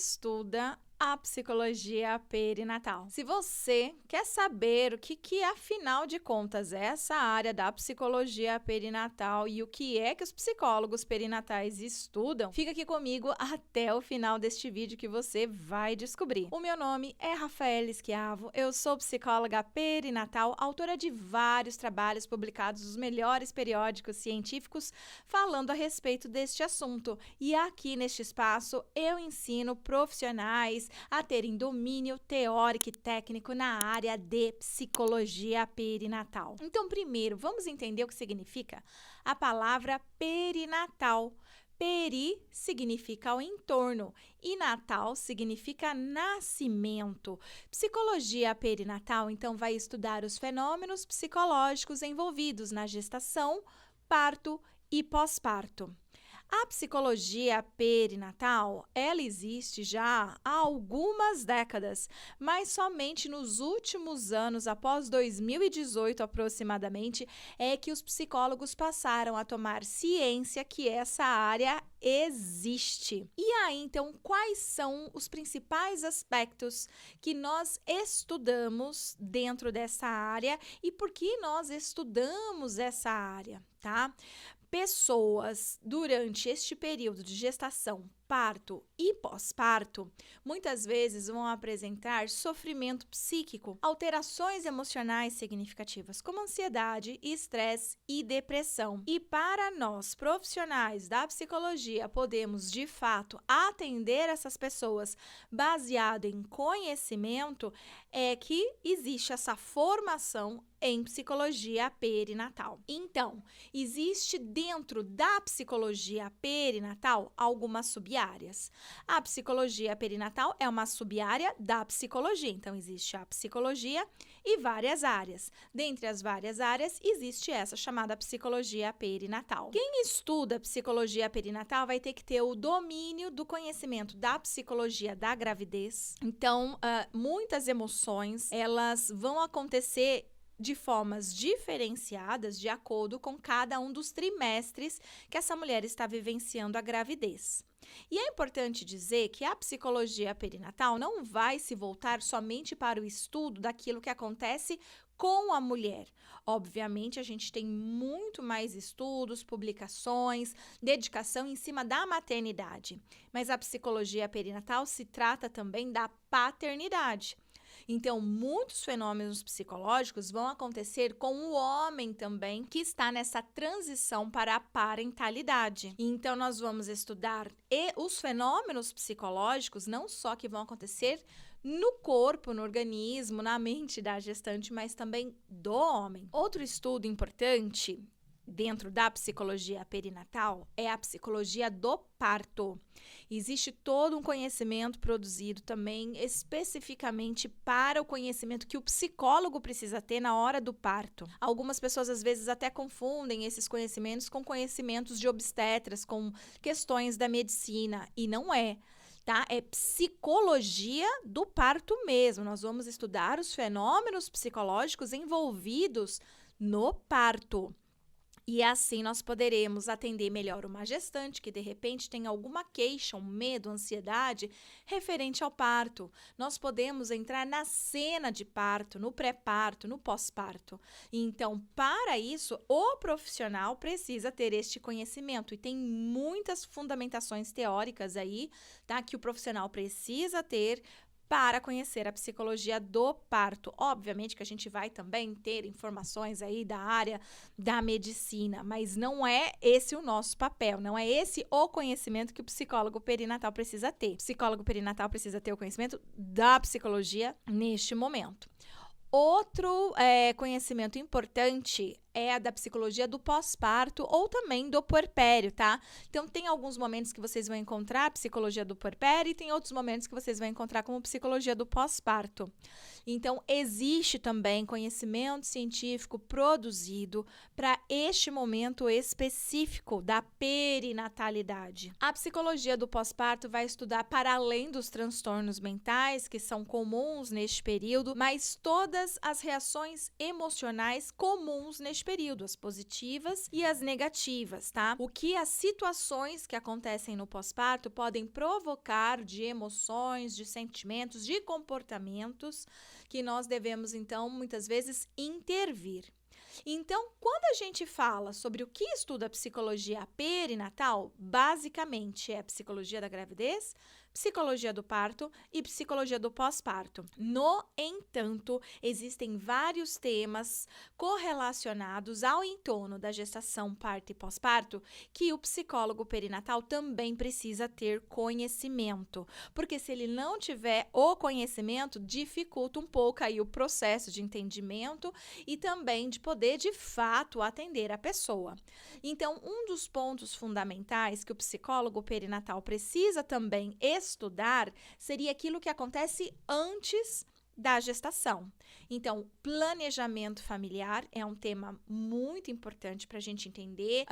estuda a psicologia perinatal. Se você quer saber o que afinal de contas é essa área da psicologia perinatal e o que é que os psicólogos perinatais estudam, fica aqui comigo até o final deste vídeo que você vai descobrir. O meu nome é Rafaela Schiavo, eu sou psicóloga perinatal, autora de vários trabalhos publicados nos melhores periódicos científicos falando a respeito deste assunto. E aqui neste espaço eu ensino profissionais a terem domínio teórico e técnico na área de psicologia perinatal. Então, primeiro, vamos entender o que significa a palavra perinatal. Peri significa ao entorno e natal significa nascimento. Psicologia perinatal, então, vai estudar os fenômenos psicológicos envolvidos na gestação, parto e pós-parto. A psicologia perinatal, ela existe já há algumas décadas, mas somente nos últimos anos, após 2018 aproximadamente, é que os psicólogos passaram a tomar ciência que essa área existe. E aí, então, quais são os principais aspectos que nós estudamos dentro dessa área e por que nós estudamos essa área, tá? Pessoas durante este período de gestação, parto e pós-parto, muitas vezes vão apresentar sofrimento psíquico, alterações emocionais significativas, como ansiedade, estresse e depressão. E para nós, profissionais da psicologia, podemos, de fato, atender essas pessoas baseado em conhecimento, é que existe essa formação em psicologia perinatal. Então, existe dentro da psicologia perinatal algumas sub-áreas. A psicologia perinatal é uma sub-área da psicologia, então existe a psicologia e várias áreas. Dentre as várias áreas, existe essa chamada psicologia perinatal. Quem estuda psicologia perinatal vai ter que ter o domínio do conhecimento da psicologia da gravidez. Então, muitas emoções, elas vão acontecer de formas diferenciadas de acordo com cada um dos trimestres que essa mulher está vivenciando a gravidez. E é importante dizer que a psicologia perinatal não vai se voltar somente para o estudo daquilo que acontece com a mulher. Obviamente, a gente tem muito mais estudos, publicações, dedicação em cima da maternidade, mas a psicologia perinatal se trata também da paternidade. Então, muitos fenômenos psicológicos vão acontecer com o homem também, que está nessa transição para a parentalidade. Então, nós vamos estudar os fenômenos psicológicos, não só que vão acontecer no corpo, no organismo, na mente da gestante, mas também do homem. Outro estudo importante dentro da psicologia perinatal é a psicologia do parto. Existe todo um conhecimento produzido também especificamente para o conhecimento que o psicólogo precisa ter na hora do parto. Algumas pessoas às vezes até confundem esses conhecimentos com conhecimentos de obstetras, com questões da medicina, e não é. Tá? É psicologia do parto mesmo. Nós vamos estudar os fenômenos psicológicos envolvidos no parto. E assim nós poderemos atender melhor uma gestante que de repente tem alguma queixa, um medo, ansiedade referente ao parto. Nós podemos entrar na cena de parto, no pré-parto, no pós-parto. Então, para isso, o profissional precisa ter este conhecimento e tem muitas fundamentações teóricas aí, tá? Que o profissional precisa ter para conhecer a psicologia do parto. Obviamente que a gente vai também ter informações aí da área da medicina, mas não é esse o nosso papel, não é esse o conhecimento que o psicólogo perinatal precisa ter. O psicólogo perinatal precisa ter o conhecimento da psicologia neste momento. Outro conhecimento importante é a da psicologia do pós-parto ou também do puerpério, tá? Então, tem alguns momentos que vocês vão encontrar a psicologia do puerpério e tem outros momentos que vocês vão encontrar como psicologia do pós-parto. Então, existe também conhecimento científico produzido para este momento específico da perinatalidade. A psicologia do pós-parto vai estudar para além dos transtornos mentais que são comuns neste período, mas todas as reações emocionais comuns neste neste período, as positivas e as negativas, tá? O que as situações que acontecem no pós-parto podem provocar de emoções, de sentimentos, de comportamentos que nós devemos, então, muitas vezes intervir. Então, quando a gente fala sobre o que estuda a psicologia perinatal, basicamente é psicologia da gravidez, psicologia do parto e psicologia do pós-parto. No entanto, existem vários temas correlacionados ao entorno da gestação, parto e pós-parto que o psicólogo perinatal também precisa ter conhecimento, porque se ele não tiver o conhecimento, dificulta um pouco aí o processo de entendimento e também de poder, de fato, atender a pessoa. Então, um dos pontos fundamentais que o psicólogo perinatal precisa também estudar seria aquilo que acontece antes da gestação. Então, planejamento familiar é um tema muito importante para a gente entender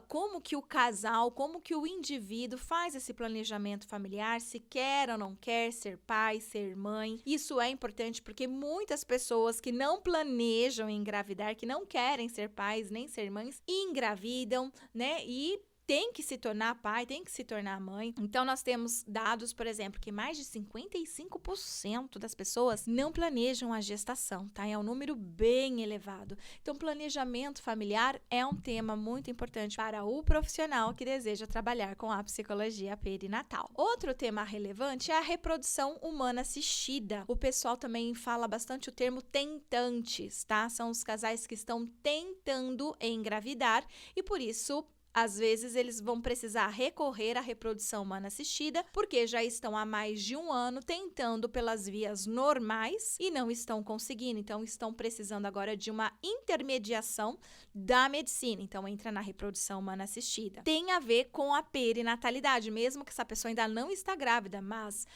como que o casal, como que o indivíduo faz esse planejamento familiar, se quer ou não quer ser pai, ser mãe. Isso é importante porque muitas pessoas que não planejam engravidar, que não querem ser pais nem ser mães, engravidam, né? E tem que se tornar pai, tem que se tornar mãe. Então, nós temos dados, por exemplo, que mais de 55% das pessoas não planejam a gestação, tá? É um número bem elevado. Então, planejamento familiar é um tema muito importante para o profissional que deseja trabalhar com a psicologia perinatal. Outro tema relevante é a reprodução humana assistida. O pessoal também fala bastante o termo tentantes, tá? São os casais que estão tentando engravidar e, por isso, às vezes, eles vão precisar recorrer à reprodução humana assistida, porque já estão há mais de um ano tentando pelas vias normais e não estão conseguindo. Então, estão precisando agora de uma intermediação da medicina. Então, entra na reprodução humana assistida. Tem a ver com a perinatalidade, mesmo que essa pessoa ainda não está grávida, mas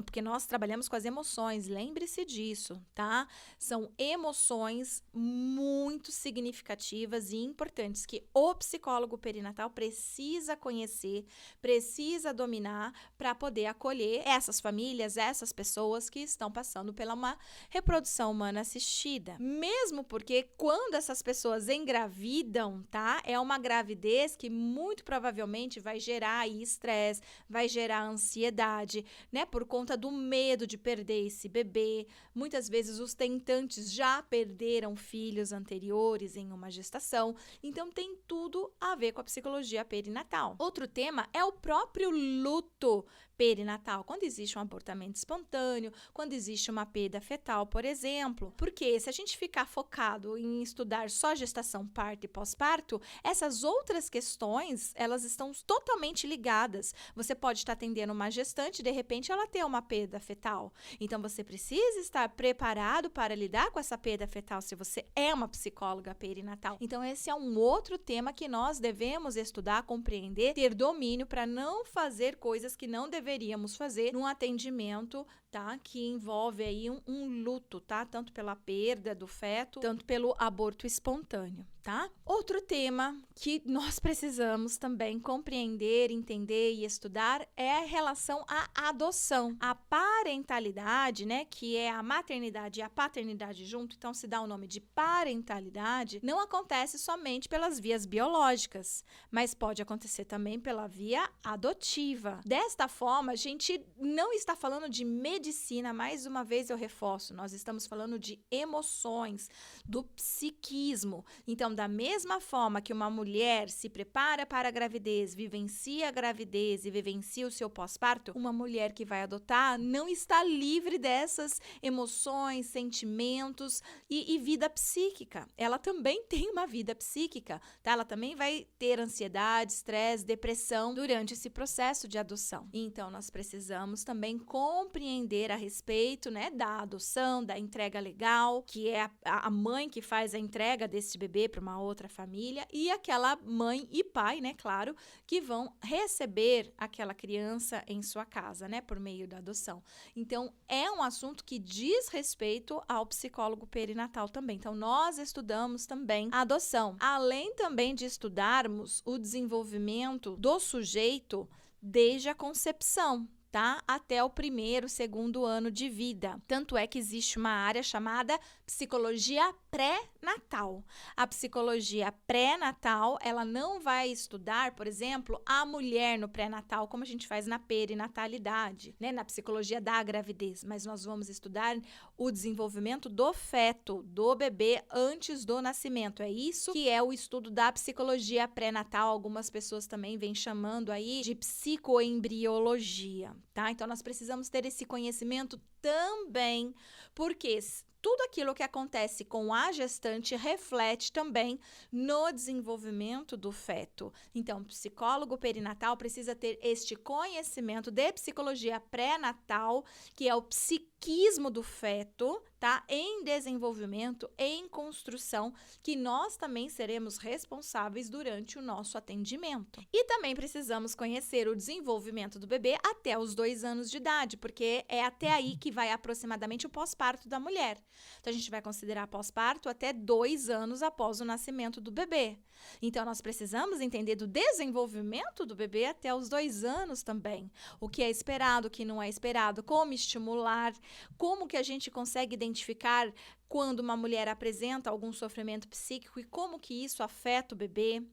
porque nós trabalhamos com as emoções, lembre-se disso, tá? São emoções muito significativas e importantes que o psicólogo perinatal precisa conhecer, precisa dominar para poder acolher essas famílias, essas pessoas que estão passando pela uma reprodução humana assistida. Mesmo porque quando essas pessoas engravidam, tá? É uma gravidez que muito provavelmente vai gerar aí estresse, vai gerar ansiedade, né? Por conta do medo de perder esse bebê. Muitas vezes os tentantes já perderam filhos anteriores em uma gestação. Então tem tudo a ver com a psicologia perinatal. Outro tema é o próprio luto perinatal, quando existe um abortamento espontâneo, quando existe uma perda fetal, por exemplo. Porque se a gente ficar focado em estudar só gestação, parto e pós-parto, essas outras questões, elas estão totalmente ligadas. Você pode estar atendendo uma gestante e, de repente, ela ter uma perda fetal. Então, você precisa estar preparado para lidar com essa perda fetal se você é uma psicóloga perinatal. Então, esse é um outro tema que nós devemos estudar, compreender, ter domínio para não fazer coisas que não deveríamos fazer num atendimento, tá? Que envolve aí um luto, tá? Tanto pela perda do feto, tanto pelo aborto espontâneo, tá? Outro tema que nós precisamos também compreender, entender e estudar é a relação à adoção. A parentalidade, né? Que é a maternidade e a paternidade junto, então se dá o nome de parentalidade, não acontece somente pelas vias biológicas, mas pode acontecer também pela via adotiva. Desta forma, a gente não está falando de medicina, mais uma vez eu reforço, nós estamos falando de emoções, do psiquismo. Então, da mesma forma que uma mulher se prepara para a gravidez, vivencia a gravidez e vivencia o seu pós-parto, uma mulher que vai adotar não está livre dessas emoções, sentimentos e vida psíquica. Ela também tem uma vida psíquica, tá? Ela também vai ter ansiedade, estresse, depressão durante esse processo de adoção. Então, nós precisamos também compreender a respeito, né, da adoção, da entrega legal, que é a mãe que faz a entrega desse bebê para uma outra família e aquela mãe e pai, né, claro, que vão receber aquela criança em sua casa, né, por meio da adoção. Então, é um assunto que diz respeito ao psicólogo perinatal também. Então, nós estudamos também a adoção, além também de estudarmos o desenvolvimento do sujeito desde a concepção, tá? Até o primeiro, segundo ano de vida. Tanto é que existe uma área chamada psicologia pré-natal. A psicologia pré-natal, ela não vai estudar, por exemplo, a mulher no pré-natal, como a gente faz na perinatalidade, né? Na psicologia da gravidez, mas nós vamos estudar o desenvolvimento do feto, do bebê antes do nascimento. É isso que é o estudo da psicologia pré-natal. Algumas pessoas também vêm chamando aí de psicoembriologia, tá? Então nós precisamos ter esse conhecimento também, porque tudo aquilo que acontece com a gestante reflete também no desenvolvimento do feto. Então, o psicólogo perinatal precisa ter este conhecimento de psicologia pré-natal, que é o psiquismo do feto, tá? Em desenvolvimento, em construção, que nós também seremos responsáveis durante o nosso atendimento. E também precisamos conhecer o desenvolvimento do bebê até os 2 anos de idade, porque é até aí que vai aproximadamente o pós-parto da mulher. Então, a gente vai considerar pós-parto até 2 anos após o nascimento do bebê. Então, nós precisamos entender do desenvolvimento do bebê até os 2 anos também. O que é esperado, o que não é esperado, como estimular, como que a gente consegue identificar quando uma mulher apresenta algum sofrimento psíquico e como que isso afeta o bebê.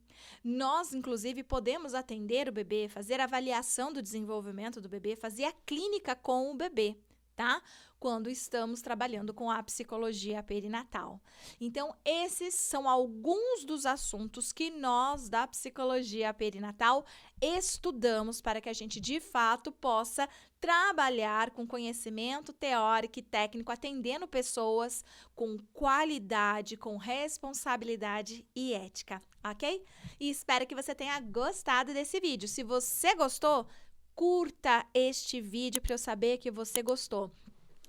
Nós, inclusive, podemos atender o bebê, fazer a avaliação do desenvolvimento do bebê, fazer a clínica com o bebê, tá? Quando estamos trabalhando com a psicologia perinatal. Então, esses são alguns dos assuntos que nós, da psicologia perinatal, estudamos para que a gente, de fato, possa trabalhar com conhecimento teórico e técnico, atendendo pessoas com qualidade, com responsabilidade e ética, ok? E espero que você tenha gostado desse vídeo. Se você gostou, curta este vídeo para eu saber que você gostou.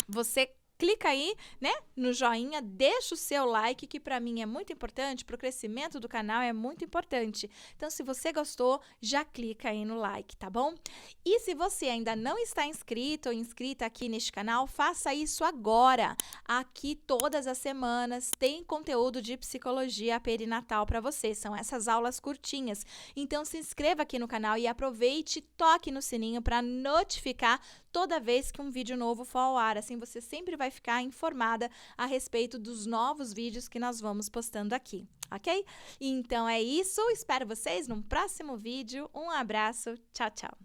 Você clica aí, né, no joinha, deixa o seu like, que para mim é muito importante, para o crescimento do canal é muito importante. Então, se você gostou, já clica aí no like, tá bom? E se você ainda não está inscrito ou inscrita aqui neste canal, faça isso agora. Aqui, todas as semanas, tem conteúdo de psicologia perinatal para você. São essas aulas curtinhas. Então, se inscreva aqui no canal e aproveite, toque no sininho para notificar toda vez que um vídeo novo for ao ar. Assim, você sempre vai ficar informada a respeito dos novos vídeos que nós vamos postando aqui, ok? Então é isso, espero vocês num próximo vídeo. Um abraço, tchau, tchau!